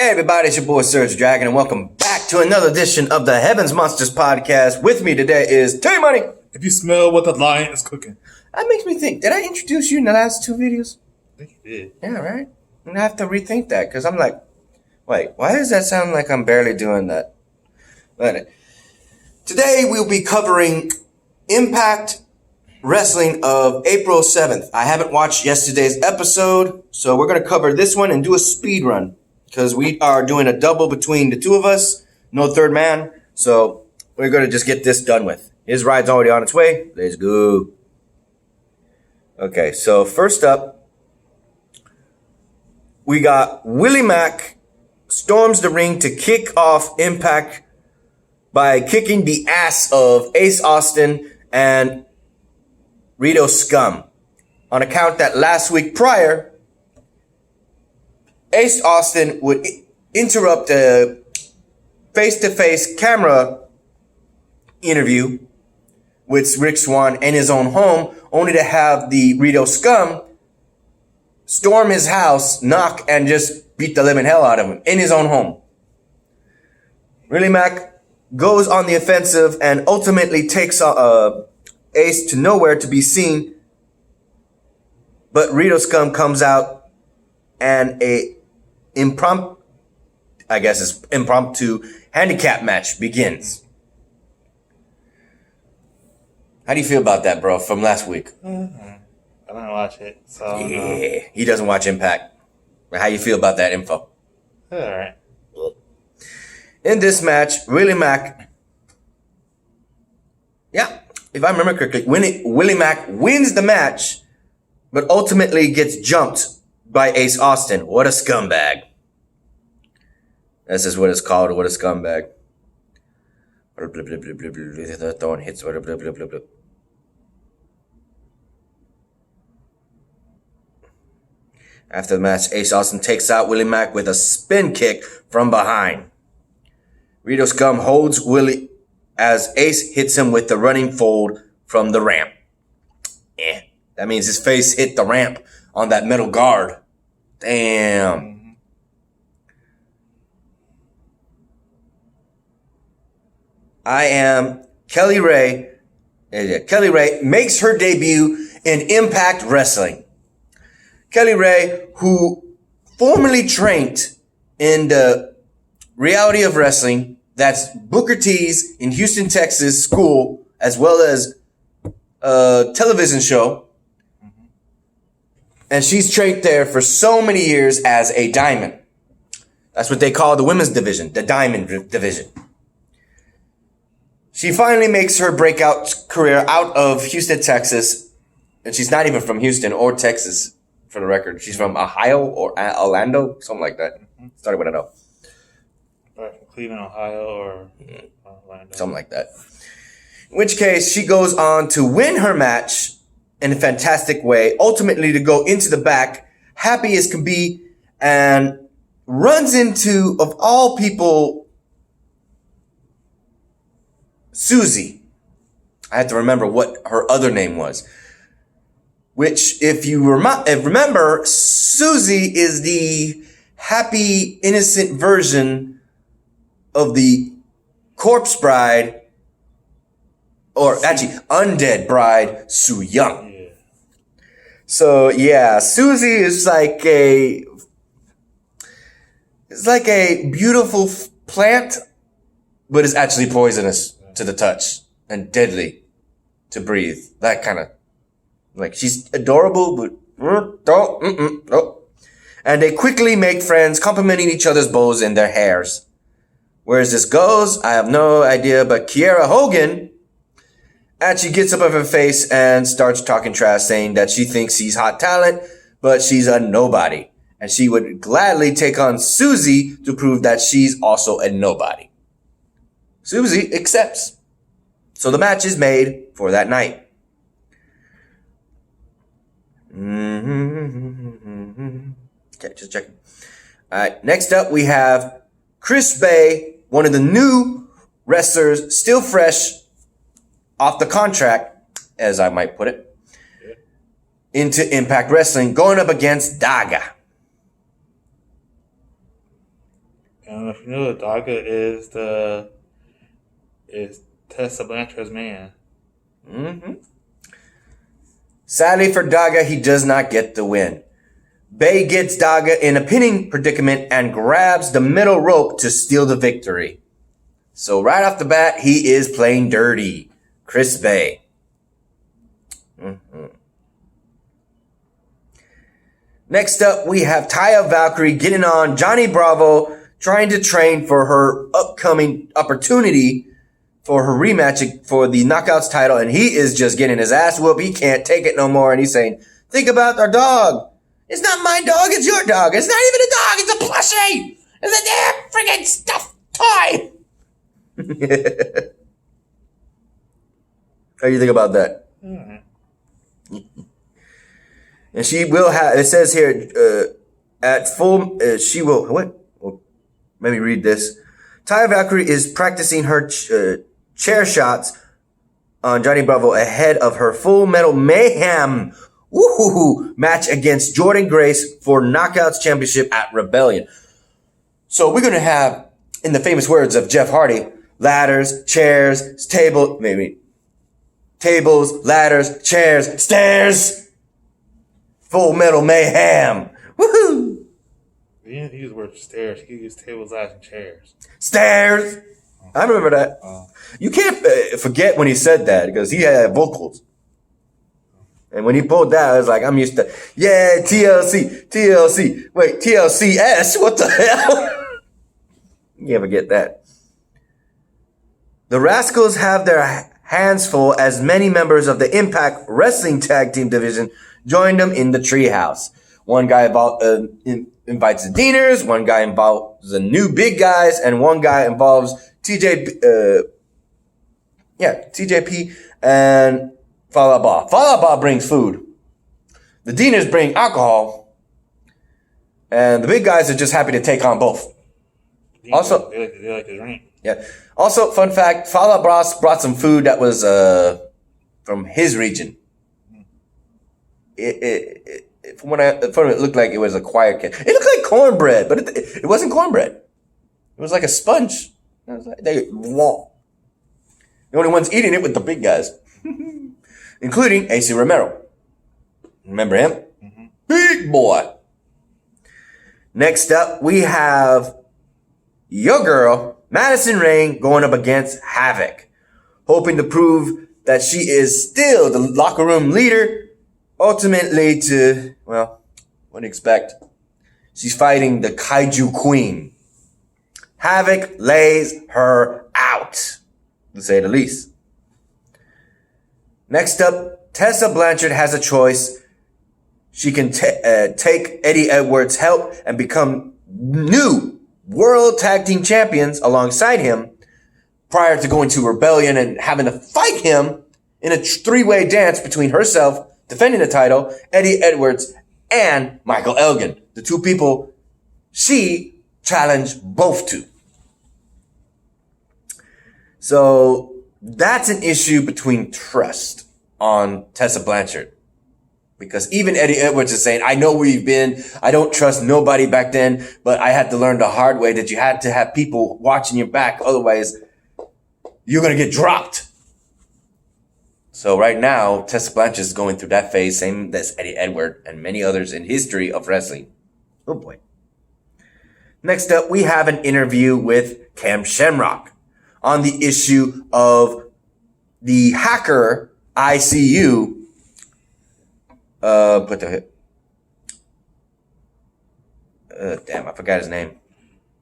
Hey everybody, it's your boy SergDragon, and welcome back to another edition of the Heavens Monsters podcast. With me today is T-Money. If you smell what the lion is cooking. That makes me think, did I introduce you in the last two videos? I think you did. Yeah, right? I'm gonna have to rethink that, because I'm like, wait, why does that sound like I'm barely doing that? But today we'll be covering Impact Wrestling of April 7th. I haven't watched yesterday's episode, so we're gonna cover this one and do a speed run. Because we are doing a double between the two of us. No third man. So we're going to just get this done with. His ride's already on its way. Let's go. Okay, so first up, we got Willie Mack storms the ring to kick off Impact by kicking the ass of Ace Austin and Rito Scum. On account that last week prior, Ace Austin would interrupt a face-to-face camera interview with Rick Swann in his own home, only to have the Rito Scum storm his house, knock, and just beat the living hell out of him in his own home. Willie Mack goes on the offensive and ultimately takes Ace to nowhere to be seen, but Rito Scum comes out and a impromptu handicap match begins. How do you feel about that, bro, from last week? I don't watch it, so... Yeah, he doesn't watch Impact. How you feel about that info? Alright. In this match, Willie Mack... Yeah, if I remember correctly, Willie Mack wins the match, but ultimately gets jumped by Ace Austin. What a scumbag. This is what it's called. What a scumbag. The thorn hits. After the match, Ace Austin takes out Willie Mack with a spin kick from behind. Rito Scum holds Willie as Ace hits him with the running fold from the ramp. That means his face hit the ramp on that metal guard. Damn. I am Kelly Ray. Kelly Ray makes her debut in Impact Wrestling. Kelly Ray, who formerly trained in the Reality of Wrestling, that's Booker T's in Houston, Texas school, as well as a television show. And she's trained there for so many years as a diamond. That's what they call the women's division, the diamond division. She finally makes her breakout career out of Houston, Texas. And she's not even from Houston or Texas, for the record. She's from Ohio or Orlando, something like that. Started with an O. From Cleveland, Ohio, or Orlando. Something like that. In which case, she goes on to win her match in a fantastic way, ultimately to go into the back, happy as can be, and runs into, of all people, Susie. I have to remember what her other name was. Which, if you remember, Susie is the happy, innocent version of the corpse bride, or actually, undead bride, Su Yung. So yeah, Susie is like a beautiful plant, but is actually poisonous to the touch and deadly to breathe. That kind of, like, she's adorable, but no. And they quickly make friends, complimenting each other's bows and their hairs. Whereas this goes, I have no idea, but Kiera Hogan actually gets up of her face and starts talking trash, saying that she thinks she's hot talent, but she's a nobody. And she would gladly take on Susie to prove that she's also a nobody. Susie accepts. So the match is made for that night. Okay, just checking. Alright, next up we have Chris Bay, one of the new wrestlers, still fresh off the contract, as I might put it, into Impact Wrestling, going up against Daga. And if you know, Daga is Tessa Blanchard's man. Mm-hmm. Sadly for Daga, he does not get the win. Bay gets Daga in a pinning predicament and grabs the middle rope to steal the victory. So right off the bat, he is playing dirty. Chris Bay. Mm-hmm. Next up, we have Taya Valkyrie getting on Johnny Bravo, trying to train for her upcoming opportunity for her rematch for the Knockouts title, and he is just getting his ass whooped. He can't take it no more, and he's saying, think about our dog. It's not my dog, it's your dog. It's not even a dog, it's a plushie. It's a damn friggin' stuffed toy. How do you think about that? And she will have, it says here, at full, she will, what? Well, let me read this. Taya Valkyrie is practicing her chair shots on Johnny Bravo ahead of her Full Metal Mayhem match against Jordan Grace for Knockouts Championship at Rebellion. So we're going to have, in the famous words of Jeff Hardy, ladders, chairs, tables, ladders, chairs, stairs. Full Metal Mayhem. Woohoo! He didn't use the word stairs. He used tables, ladders, and chairs. Stairs. I remember that. You can't forget when he said that because he had vocals. And when he pulled that, I was like, I'm used to, yeah, TLC. Wait, TLCS? What the hell? You can't forget that. The Rascals have their hands full as many members of the Impact Wrestling Tag Team Division join them in the treehouse. One guy invites the Deaners, one guy involves the new big guys, and one guy involves TJP and Falaba. Falaba brings food. The Deaners bring alcohol, and the big guys are just happy to take on both. They like to drink. Yeah. Also, fun fact, Falaba brought some food that was from his region. From what it looked like it was acquired. It looked like cornbread, but it wasn't cornbread. It was like a sponge. I was like, the only ones eating it were the big guys, including AC Romero. Remember him? Mm-hmm. Big boy. Next up, we have your girl, Madison Rayne, going up against Havoc, hoping to prove that she is still the locker room leader. Ultimately what do you expect? She's fighting the Kaiju Queen. Havoc lays her out, to say the least. Next up, Tessa Blanchard has a choice. She can take Eddie Edwards' help and become new World Tag Team Champions alongside him prior to going to Rebellion and having to fight him in a three-way dance between herself, defending the title, Eddie Edwards, and Michael Elgin. The two people she challenged both to. So that's an issue between trust on Tessa Blanchard. Because even Eddie Edwards is saying, I know where you've been. I don't trust nobody back then, but I had to learn the hard way that you had to have people watching your back. Otherwise, you're going to get dropped. So right now, Tessa Blanchard is going through that phase, same as Eddie Edwards and many others in history of wrestling. Oh boy. Next up, we have an interview with Cam Shamrock on the issue of the hacker ICU. I forgot his name.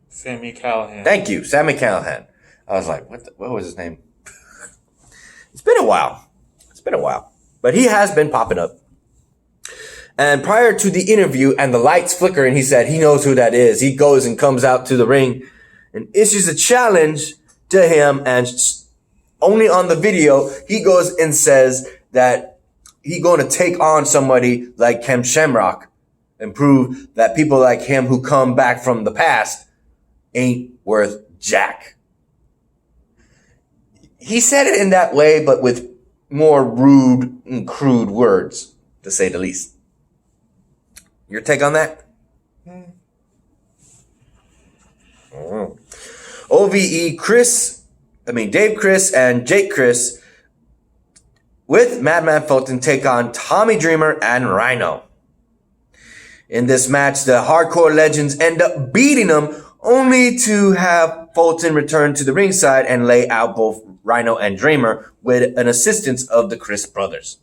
Sammy Callahan. Thank you, Sammy Callahan. I was like, what was his name? It's been a while. But he has been popping up. And prior to the interview and the lights flickering, he said he knows who that is. He goes and comes out to the ring and issues a challenge to him. And only on the video, he goes and says that he's going to take on somebody like Cam Shamrock and prove that people like him who come back from the past ain't worth jack. He said it in that way, but with more rude and crude words, to say the least. Your take on that? Mm. OVE Dave Chris and Jake Chris with Madman Fulton take on Tommy Dreamer and Rhino. In this match, the Hardcore Legends end up beating them, only to have Fulton return to the ringside and lay out both Rhino and Dreamer with an assistance of the Chris brothers.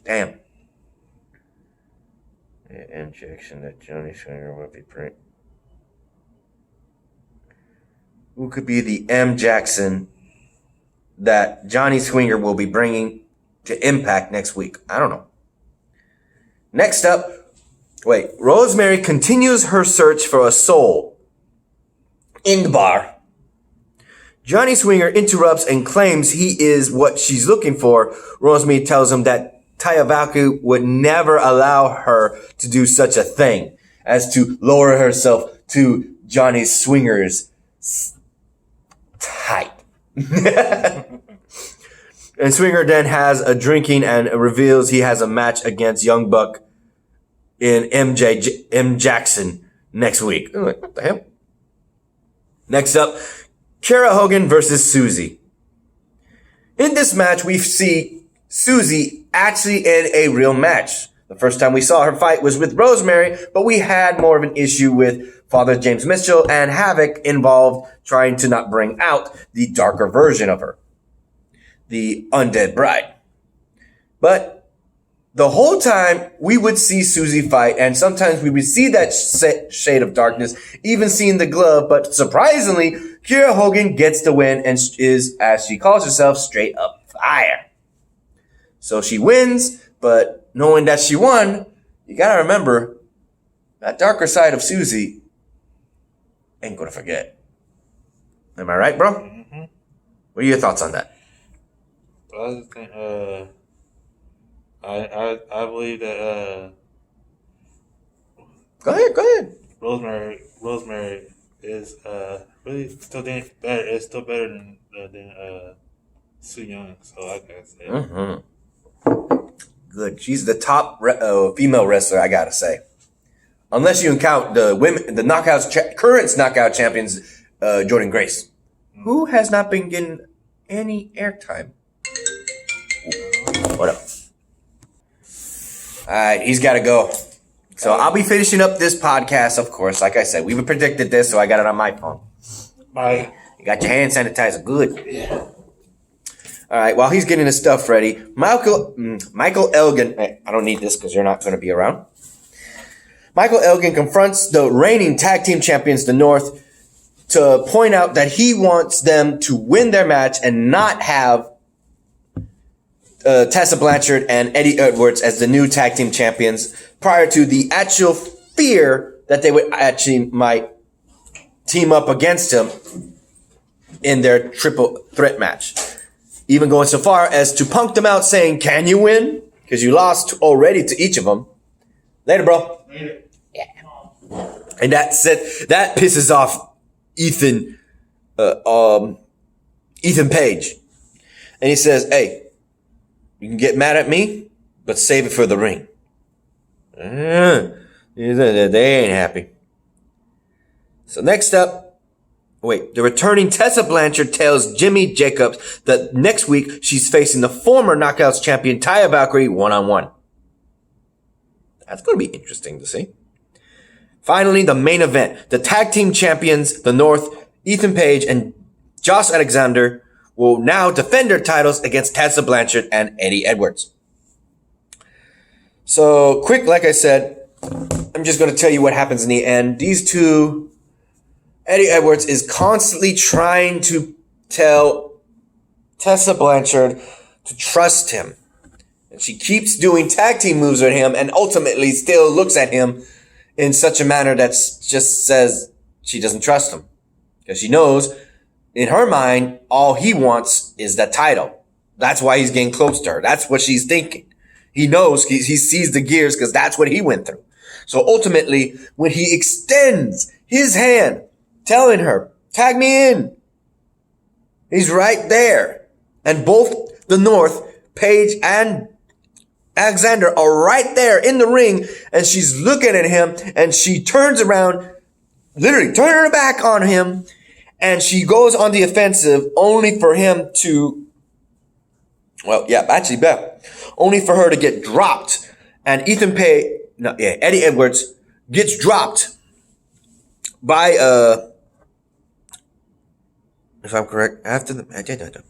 Damn. Injection that Johnny Swinger will be print. Who could be the M. Jackson that Johnny Swinger will be bringing to Impact next week? I don't know. Next up, Rosemary continues her search for a soul in the bar. Johnny Swinger interrupts and claims he is what she's looking for. Rosemary tells him that Taya Valkyrie would never allow her to do such a thing as to lower herself to Johnny Swinger's type. And Swinger then has a drinking and reveals he has a match against Young Buck in M. Jackson next week. I'm like, what the hell? Next up, Kiera Hogan versus Susie. In this match, we see Susie actually in a real match. The first time we saw her fight was with Rosemary, but we had more of an issue with Father James Mitchell and Havoc involved trying to not bring out the darker version of her, the Undead Bride. But the whole time we would see Susie fight, and sometimes we would see that shade of darkness, even seeing the glove. But surprisingly, Kiera Hogan gets the win and is, as she calls herself, straight up fire. So she wins, but knowing that she won, you gotta remember that darker side of Susie ain't gonna forget. Am I right, bro? Mm-hmm. What are your thoughts on that? I just think, I believe that Go ahead. Rosemary is really still better. It's still better than Su Yung. So I gotta say. Mm-hmm. Good. She's the top female wrestler, I gotta say. Unless you count the women, the current knockout champions, Jordan Grace, who has not been getting any airtime. What up? All right, he's got to go. So I'll be finishing up this podcast, of course. Like I said, we predicted this, so I got it on my phone. Bye. You got your hand sanitizer. Good. Yeah. All right, while he's getting his stuff ready, Michael Elgin. Hey, I don't need this because you're not going to be around. Michael Elgin confronts the reigning tag team champions, the North, to point out that he wants them to win their match and not have Tessa Blanchard and Eddie Edwards as the new tag team champions prior to the actual fear that they would actually might team up against him in their triple threat match. Even going so far as to punk them out saying, can you win? Because you lost already to each of them. Later, bro. Later. Yeah. And that pisses off Ethan Page. And he says, hey, you can get mad at me, but save it for the ring. They ain't happy. So next up, the returning Tessa Blanchard tells Jimmy Jacobs that next week she's facing the former Knockouts champion Taya Valkyrie one-on-one. That's going to be interesting to see. Finally, the main event. The tag team champions, the North, Ethan Page and Josh Alexander, will now defend their titles against Tessa Blanchard and Eddie Edwards. So, quick, like I said, I'm just going to tell you what happens in the end. These two, Eddie Edwards is constantly trying to tell Tessa Blanchard to trust him. And she keeps doing tag team moves with him and ultimately still looks at him in such a manner that just says she doesn't trust him. Because she knows in her mind, all he wants is that title. That's why he's getting close to her. That's what she's thinking. He knows, he sees the gears because that's what he went through. So ultimately, when he extends his hand, telling her, tag me in, he's right there. And both the North, Paige and Alexander are right there in the ring, and she's looking at him, and she turns around, literally turning her back on him, And she goes on the offensive only for him to, only for her to get dropped. And Eddie Edwards gets dropped by, if I'm correct, after the,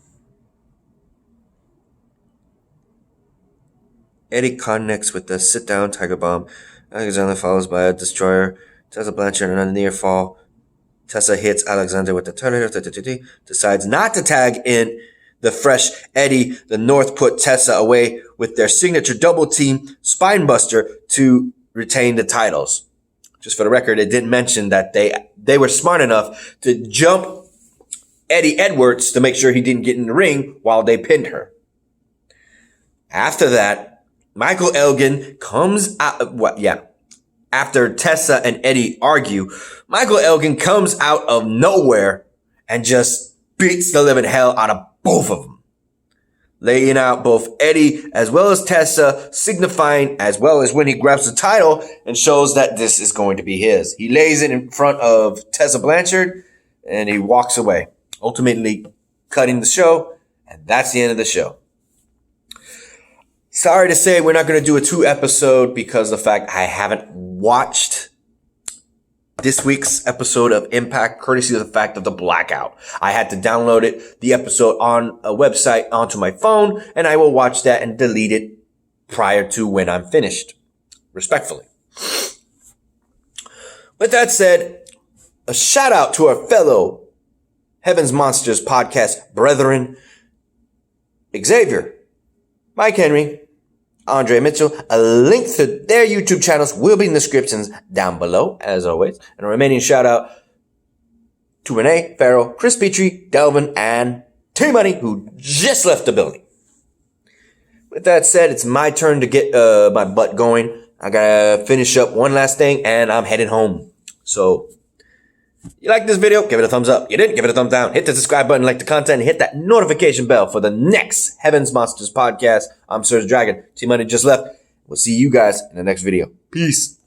Eddie connects with the sit-down Tiger Bomb. Alexander follows by a destroyer. Tessa Blanchard and a near fall. Tessa hits Alexander with the Terminator. Decides not to tag in the fresh Eddie. The North put Tessa away with their signature double team Spinebuster to retain the titles. Just for the record, it didn't mention that they were smart enough to jump Eddie Edwards to make sure he didn't get in the ring while they pinned her. After that, Michael Elgin comes out, after Tessa and Eddie argue, Michael Elgin comes out of nowhere and just beats the living hell out of both of them, laying out both Eddie as well as Tessa, signifying as well as when he grabs the title and shows that this is going to be his. He lays it in front of Tessa Blanchard and he walks away, ultimately cutting the show, and that's the end of the show. Sorry to say we're not going to do a 2-episode because of the fact I haven't watched this week's episode of Impact, courtesy of the fact of the blackout. I had to download the episode on a website onto my phone, and I will watch that and delete it prior to when I'm finished, respectfully. With that said, a shout out to our fellow Heaven's Monsters podcast brethren, Xavier, Mike Henry, Andre Mitchell. A link to their YouTube channels will be in the descriptions down below, as always. And a remaining shout out to Renee, Farrell, Chris Petrie, Delvin, and T-Money, who just left the building. With that said, it's my turn to get my butt going. I gotta finish up one last thing, and I'm heading home. So, you like this video? Give it a thumbs up. You didn't? Give it a thumbs down. Hit the subscribe button, like the content, and hit that notification bell for the next Heaven's Monsters podcast. I'm SergDragon. T-Money just left. We'll see you guys in the next video. Peace.